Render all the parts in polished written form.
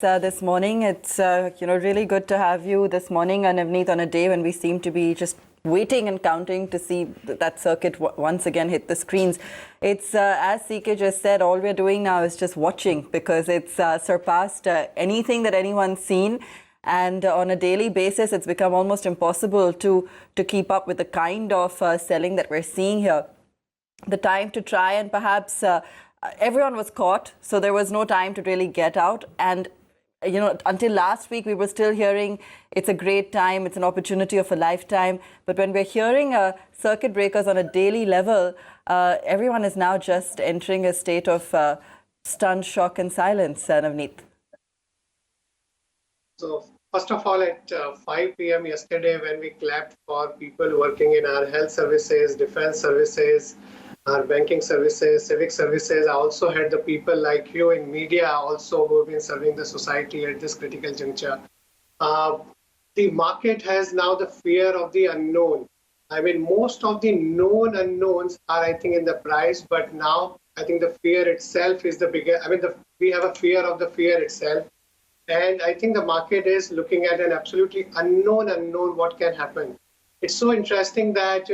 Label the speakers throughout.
Speaker 1: This morning. It's really good to have you this morning, Navneet, on a day when we seem to be just waiting and counting to see that circuit once again hit the screens. It's as CK just said, all we're doing now is just watching because it's surpassed anything that anyone's seen. And on a daily basis, it's become almost impossible to keep up with the kind of selling that we're seeing here. The time to try and perhaps everyone was caught, so there was no time to really get out. And until last week, we were still hearing it's a great time, it's an opportunity of a lifetime. But when we're hearing circuit breakers on a daily level, everyone is now just entering a state of stunned shock and silence, Navneet.
Speaker 2: So, first of all, at 5 p.m. yesterday, when we clapped for people working in our health services, defense services, our banking services, civic services, I also had the people like you in media also who have been serving the society at this critical juncture. The market has now the fear of the unknown. I mean, most of the known unknowns are, I think, in the price, but now I think the fear itself is the bigger. I mean, we have a fear of the fear itself. And I think the market is looking at an absolutely unknown what can happen. It's so interesting that,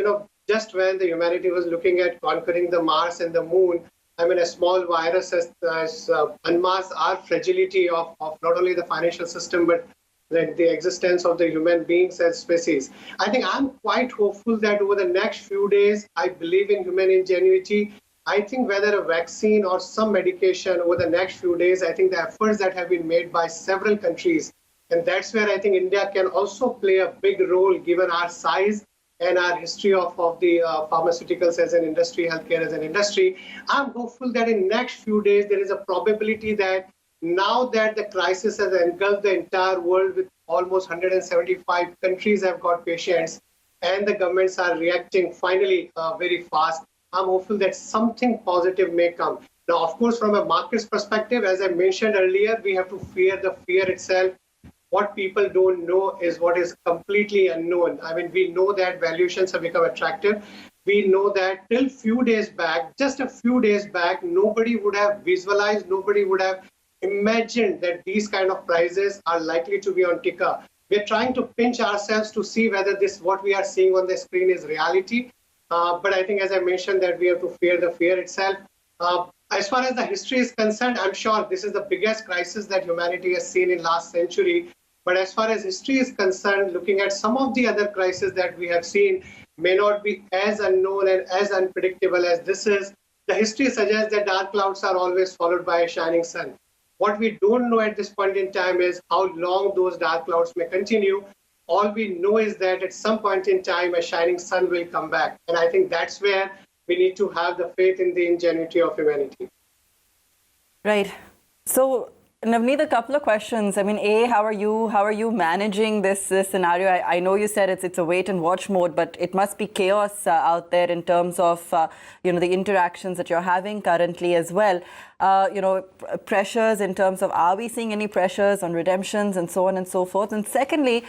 Speaker 2: just when the humanity was looking at conquering the Mars and the moon, I mean, a small virus has unmasked our fragility of not only the financial system, but the existence of the human beings as species. I think I'm quite hopeful that over the next few days, I believe in human ingenuity. I think whether a vaccine or some medication over the next few days, I think the efforts that have been made by several countries, and that's where I think India can also play a big role given our size and our history of the pharmaceuticals as an industry, healthcare as an industry. I'm hopeful that in next few days, there is a probability that now that the crisis has engulfed the entire world with almost 175 countries have got patients and the governments are reacting finally very fast, I'm hopeful that something positive may come. Now, of course, from a market's perspective, as I mentioned earlier, we have to fear the fear itself. What people don't know is what is completely unknown. I mean, we know that valuations have become attractive. We know that till few days back, just a few days back, nobody would have visualized, nobody would have imagined that these kind of prices are likely to be on ticker. We're trying to pinch ourselves to see whether what we are seeing on the screen is reality. But I think, as I mentioned, that we have to fear the fear itself. As far as the history is concerned, I'm sure this is the biggest crisis that humanity has seen in last century. But as far as history is concerned, looking at some of the other crises that we have seen may not be as unknown and as unpredictable as this is. The history suggests that dark clouds are always followed by a shining sun. What we don't know at this point in time is how long those dark clouds may continue. All we know is that at some point in time, a shining sun will come back. And I think that's where we need to have the faith in the ingenuity of humanity.
Speaker 1: Right. So, Navneet, a couple of questions. I mean, A, how are you managing this scenario? I know you said it's a wait and watch mode, but it must be chaos out there in terms of the interactions that you're having currently as well. Pressures in terms of, are we seeing any pressures on redemptions and so on and so forth? And secondly,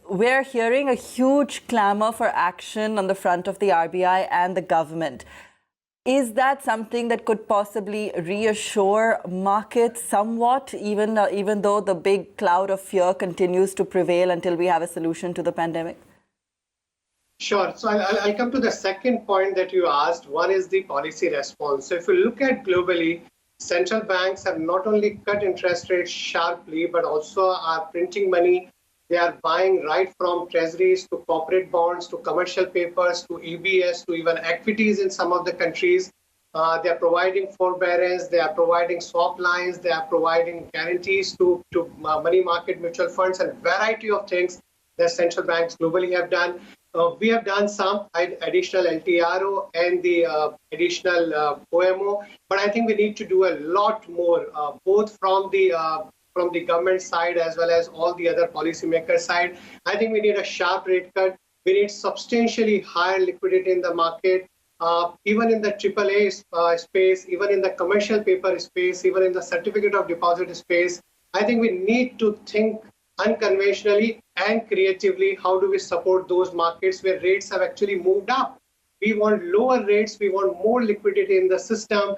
Speaker 1: we're hearing a huge clamor for action on the front of the RBI and the government. Is that something that could possibly reassure markets somewhat, even though the big cloud of fear continues to prevail until we have a solution to the pandemic?
Speaker 2: Sure. So I'll come to the second point that you asked. One is the policy response. So if you look at globally, central banks have not only cut interest rates sharply, but also are printing money. They are buying right from treasuries to corporate bonds to commercial papers to EBS to even equities in some of the countries. They are providing forbearance. They are providing swap lines. They are providing guarantees to money market mutual funds and variety of things that central banks globally have done. We have done some additional LTRO and the additional OMO, but I think we need to do a lot more, both from the government side as well as all the other policymakers side. I think we need a sharp rate cut. We need substantially higher liquidity in the market, even in the AAA space, even in the commercial paper space, even in the certificate of deposit space. I think we need to think unconventionally and creatively. How do we support those markets where rates have actually moved up? We want lower rates. We want more liquidity in the system.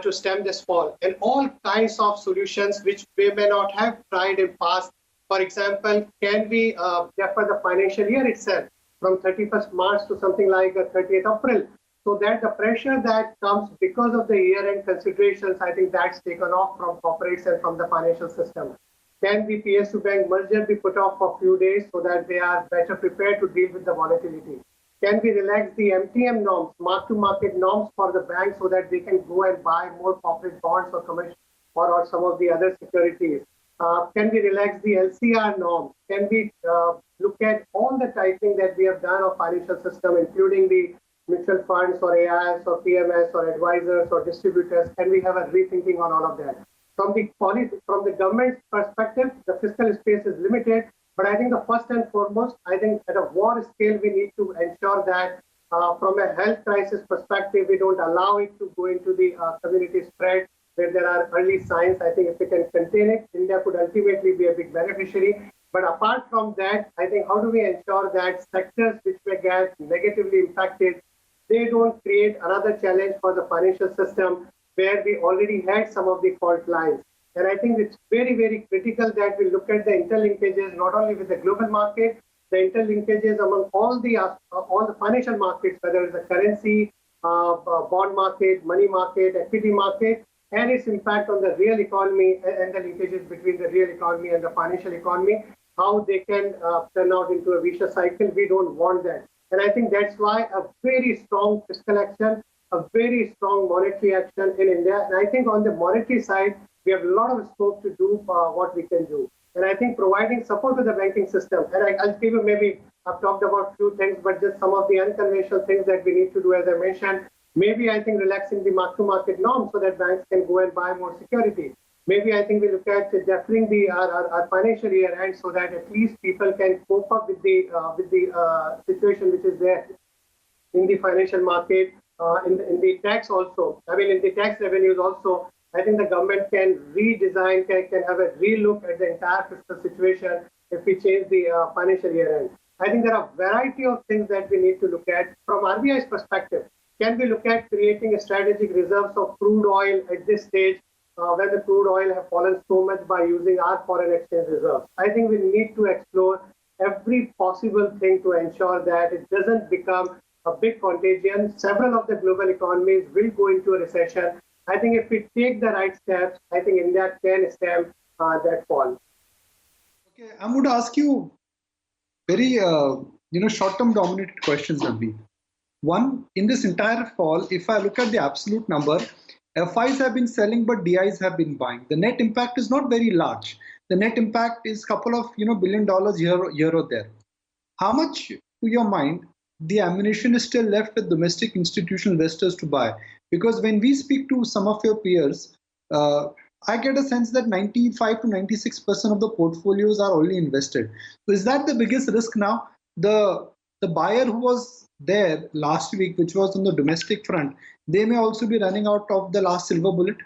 Speaker 2: to stem this fall, and all kinds of solutions which we may not have tried in past. For example, can we defer the financial year itself from 31st March to something like 30th April, so that the pressure that comes because of the year-end considerations, I think that's taken off from corporates and from the financial system. Can the PSU bank merger be put off for a few days so that they are better prepared to deal with the volatility? Can we relax the MTM norms, mark-to-market norms for the banks so that they can go and buy more corporate bonds or commercial or some of the other securities? Can we relax the LCR norms? Can we look at all the tightening that we have done of financial system, including the mutual funds or AIS or PMS or advisors or distributors? Can we have a rethinking on all of that? From the government's perspective, the fiscal space is limited. But I think the first and foremost, I think at a war scale, we need to ensure that from a health crisis perspective, we don't allow it to go into the community spread where there are early signs. I think if we can contain it, India could ultimately be a big beneficiary. But apart from that, I think how do we ensure that sectors which may get negatively impacted, they don't create another challenge for the financial system where we already had some of the fault lines. And I think it's very, very critical that we look at the interlinkages, not only with the global market, the interlinkages among all the financial markets, whether it's the currency, bond market, money market, equity market, and its impact on the real economy and the linkages between the real economy and the financial economy, how they can turn out into a vicious cycle. We don't want that. And I think that's why a very strong fiscal action, a very strong monetary action in India. And I think on the monetary side, we have a lot of scope to do what we can do. And I think providing support to the banking system, and I'll give you maybe, I've talked about a few things, but just some of the unconventional things that we need to do, as I mentioned. Maybe I think relaxing the mark-to-market norms so that banks can go and buy more security. Maybe I think we look at deferring our financial year end so that at least people can cope up with the situation which is there in the financial market, in the tax also. I mean, in the tax revenues also. I think the government can redesign, can have a relook at the entire fiscal situation if we change the financial year end. I think there are a variety of things that we need to look at. From RBI's perspective, can we look at creating a strategic reserves of crude oil at this stage when the crude oil have fallen so much by using our foreign exchange reserves? I think we need to explore every possible thing to ensure that it doesn't become a big contagion. Several of the global economies will go into a recession. I think if we take the right steps, I think India can stem that fall.
Speaker 3: Okay, I'm going to ask you very, short-term dominated questions, Navneet. One, in this entire fall, if I look at the absolute number, FIs have been selling, but DIs have been buying. The net impact is not very large. The net impact is a couple of $1 billion here or there. How much, to your mind, the ammunition is still left with domestic institutional investors to buy? Because when we speak to some of your peers, I get a sense that 95 to 96% of the portfolios are already invested. So is that the biggest risk now? The buyer who was there last week, which was on the domestic front, they may also be running out of the last silver bullet?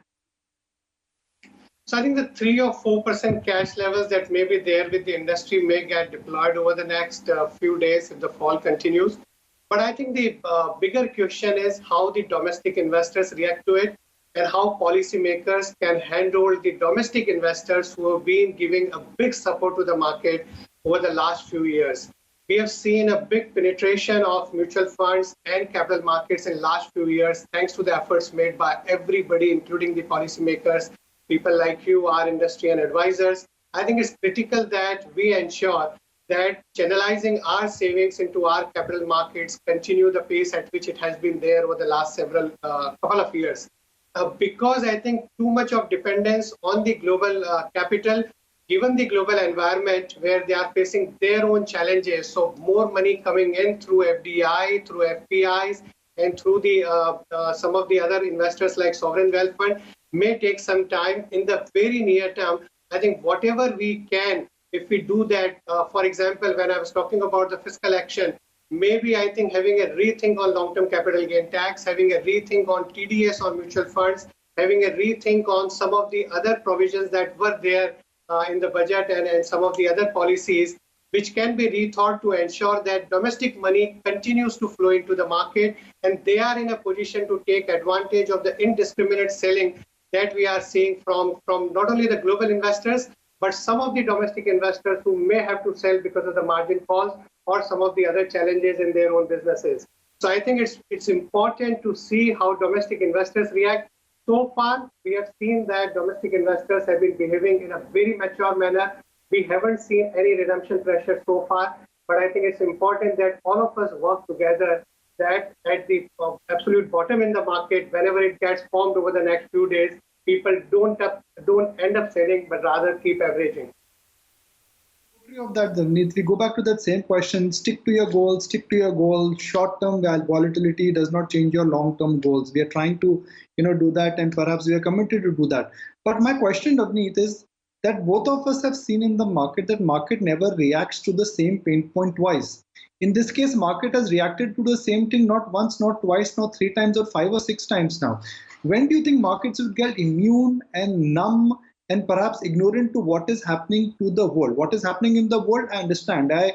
Speaker 2: So I think the 3 or 4% cash levels that may be there with the industry may get deployed over the next few days if the fall continues. But I think the bigger question is how the domestic investors react to it and how policymakers can handle the domestic investors who have been giving a big support to the market over the last few years. We have seen a big penetration of mutual funds and capital markets in the last few years, thanks to the efforts made by everybody, including the policymakers, people like you, our industry and advisors. I think it's critical that we ensure that channelizing our savings into our capital markets continue the pace at which it has been there over the last couple of years. Because I think too much of dependence on the global capital, given the global environment where they are facing their own challenges, so more money coming in through FDI, through FPIs, and through the some of the other investors like sovereign wealth fund may take some time. In the very near term, I think whatever we can, if we do that, for example, when I was talking about the fiscal action, maybe I think having a rethink on long-term capital gain tax, having a rethink on TDS on mutual funds, having a rethink on some of the other provisions that were there in the budget and some of the other policies which can be rethought to ensure that domestic money continues to flow into the market, and they are in a position to take advantage of the indiscriminate selling that we are seeing from not only the global investors, but some of the domestic investors who may have to sell because of the margin calls or some of the other challenges in their own businesses. So I think it's important to see how domestic investors react. So far, we have seen that domestic investors have been behaving in a very mature manner. We haven't seen any redemption pressure so far, but I think it's important that all of us work together, that at the absolute bottom in the market, whenever it gets formed over the next few days, people don't end up selling, but rather keep averaging.
Speaker 3: Of that, Navneet, we go back to that same question: stick to your goals, stick to your goals. Short-term volatility does not change your long-term goals. We are trying to, do that, and perhaps we are committed to do that. But my question, Navneet, is that both of us have seen in the market that market never reacts to the same pain point twice. In this case, market has reacted to the same thing not once, not twice, not 3 times, or 5 or 6 times now. When do you think markets will get immune and numb and perhaps ignorant to what is happening to the world? What is happening in the world, I understand. I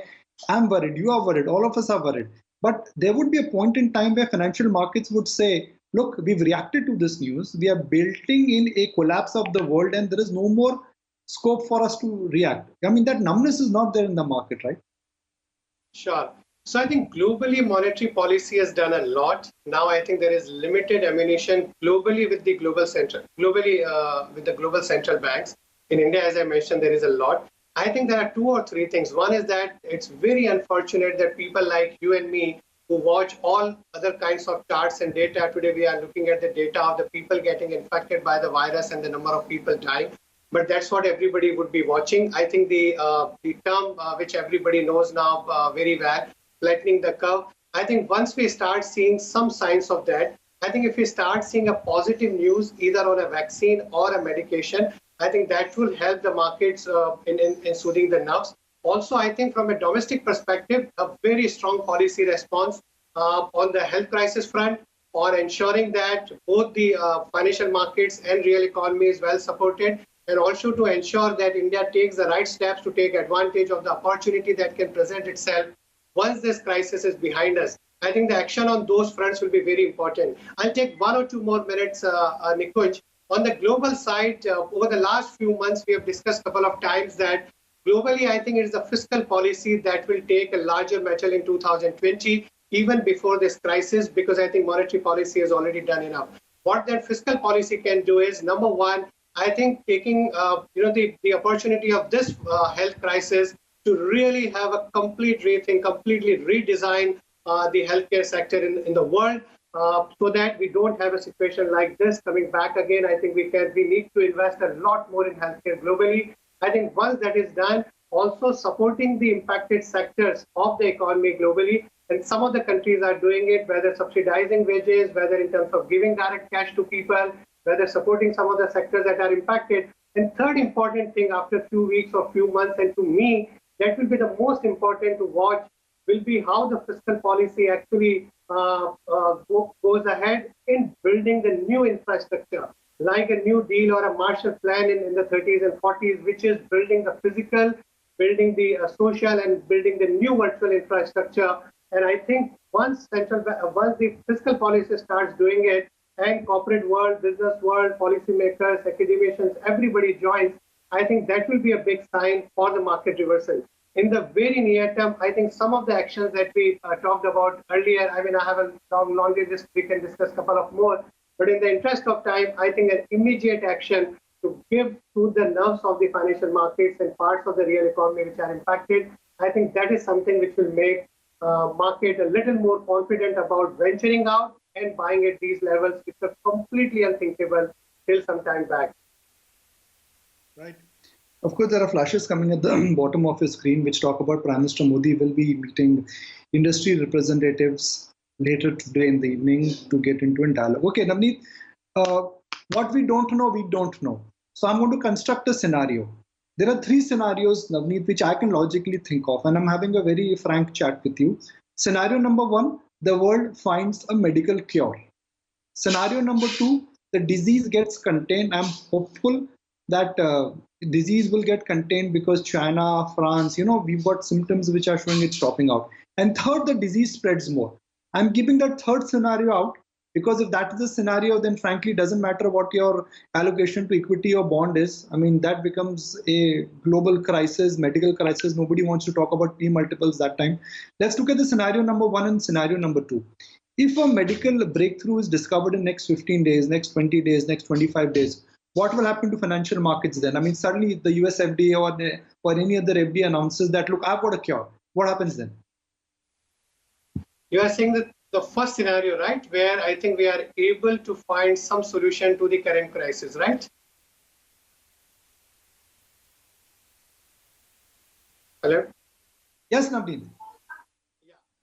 Speaker 3: am worried, you are worried, all of us are worried. But there would be a point in time where financial markets would say, look, we've reacted to this news, we are building in a collapse of the world, and there is no more scope for us to react. I mean, that numbness is not there in the market, right?
Speaker 2: Sure. So I think globally monetary policy has done a lot. Now I think there is limited ammunition globally with the global central banks. In India, as I mentioned, there is a lot. I think there are 2 or 3 things. One is that it's very unfortunate that people like you and me who watch all other kinds of charts and data. Today we are looking at the data of the people getting infected by the virus and the number of people dying. But that's what everybody would be watching. I think the term which everybody knows now very well, flattening the curve. I think once we start seeing some signs of that, I think if we start seeing a positive news either on a vaccine or a medication, I think that will help the markets in soothing the nerves. Also, I think from a domestic perspective, a very strong policy response on the health crisis front, or ensuring that both the financial markets and real economy is well supported, and also to ensure that India takes the right steps to take advantage of the opportunity that can present itself once this crisis is behind us. I think the action on those fronts will be very important. I'll take 1 or 2 more minutes, Nikunj. On the global side, over the last few months, we have discussed a couple of times that globally, I think it is the fiscal policy that will take a larger measure in 2020, even before this crisis, because I think monetary policy has already done enough. What that fiscal policy can do is, number one, I think taking the opportunity of this health crisis to really have a complete rethink, completely redesign the healthcare sector in the world, so that we don't have a situation like this coming back again. I think we need to invest a lot more in healthcare globally. I think once that is done, also supporting the impacted sectors of the economy globally, and some of the countries are doing it, whether subsidizing wages, whether in terms of giving direct cash to people, whether supporting some of the sectors that are impacted. And third important thing after a few weeks or few months, and to me, that will be the most important to watch, will be how the fiscal policy actually goes ahead in building the new infrastructure, like a New Deal or a Marshall Plan in the 30s and 40s, which is building the physical, building the social, and building the new virtual infrastructure. And I think once the fiscal policy starts doing it, and corporate world, business world, policymakers, academicians, everybody joins, I think that will be a big sign for the market reversal. In the very near term, I think some of the actions that we talked about earlier, I mean, I have a long laundry list, we can discuss a couple of more, but in the interest of time, I think an immediate action to give to the nerves of the financial markets and parts of the real economy which are impacted, I think that is something which will make market a little more confident about venturing out and buying at these levels, which are completely unthinkable till some time back.
Speaker 3: Right. Of course, there are flashes coming at the bottom of your screen which talk about Prime Minister Modi will be meeting industry representatives later today in the evening to get into a dialogue. Okay, Navneet, what we don't know, we don't know. So I'm going to construct a scenario. There are 3 scenarios, Navneet, which I can logically think of, and I'm having a very frank chat with you. Scenario number 1, the world finds a medical cure. Scenario number 2, the disease gets contained. I'm hopeful that disease will get contained because China, France, we've got symptoms which are showing it's stopping out. And third, the disease spreads more. I'm keeping that third scenario out because if that is the scenario, then frankly, it doesn't matter what your allocation to equity or bond is. I mean, that becomes a global crisis, medical crisis. Nobody wants to talk about P multiples that time. Let's look at the scenario number one and scenario number two. If a medical breakthrough is discovered in next 15 days, next 20 days, next 25 days, what will happen to financial markets then? I mean, suddenly the US FDA or any other FDA announces that, look, I've got a cure. What happens then?
Speaker 2: You are saying that the first scenario, right, where I think we are able to find some solution to the current crisis, right? Hello?
Speaker 3: Yes, Navneet.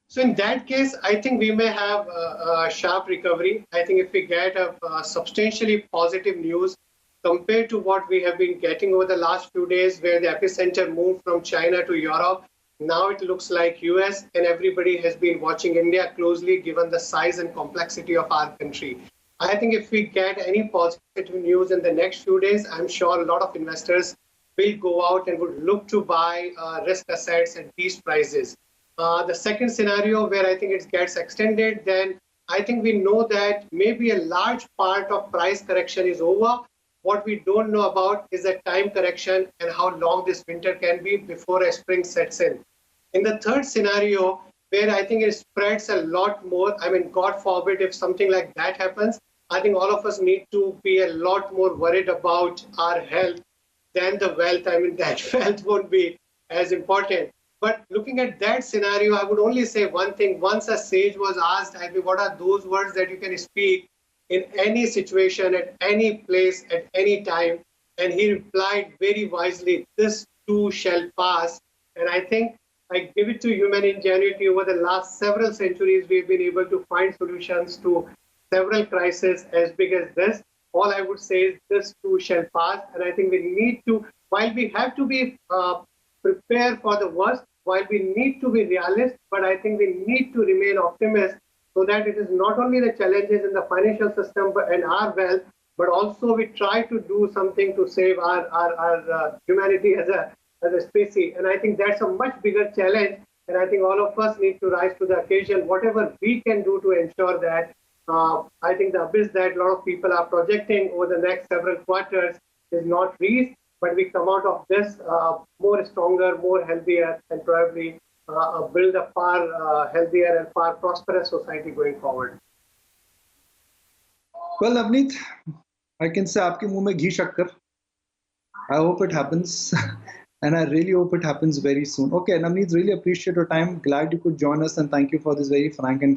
Speaker 2: So in that case, I think we may have a sharp recovery. I think if we get a substantially positive news compared to what we have been getting over the last few days, where the epicenter moved from China to Europe, now it looks like US, and everybody has been watching India closely given the size and complexity of our country. I think if we get any positive news in the next few days, I'm sure a lot of investors will go out and would look to buy risk assets at these prices. The second scenario where I think it gets extended, then I think we know that maybe a large part of price correction is over. What we don't know about is the time correction and how long this winter can be before a spring sets in. In the third scenario, where I think it spreads a lot more, I mean, God forbid if something like that happens, I think all of us need to be a lot more worried about our health than the wealth. I mean, that wealth won't be as important. But looking at that scenario, I would only say one thing. Once a sage was asked, I mean, what are those words that you can speak in any situation, at any place, at any time? And he replied very wisely, this too shall pass. And I think I give it to human ingenuity. Over the last several centuries, we've been able to find solutions to several crises as big as this. All I would say is this too shall pass. And I think we need to, while we have to be prepared for the worst, while we need to be realist, but I think we need to remain optimists so that it is not only the challenges in the financial system and our wealth, but also we try to do something to save our humanity as a species. And I think that's a much bigger challenge. And I think all of us need to rise to the occasion, whatever we can do to ensure that. I think the abyss that a lot of people are projecting over the next several quarters is not reached, but we come out of this more stronger, more healthier, and probably build a far healthier and far prosperous society going forward.
Speaker 3: Well, Navneet, I can say aapke muh mein ghee shakkar. I hope it happens. And I really hope it happens very soon. Okay, Navneet, really appreciate your time. Glad you could join us, and thank you for this very frank and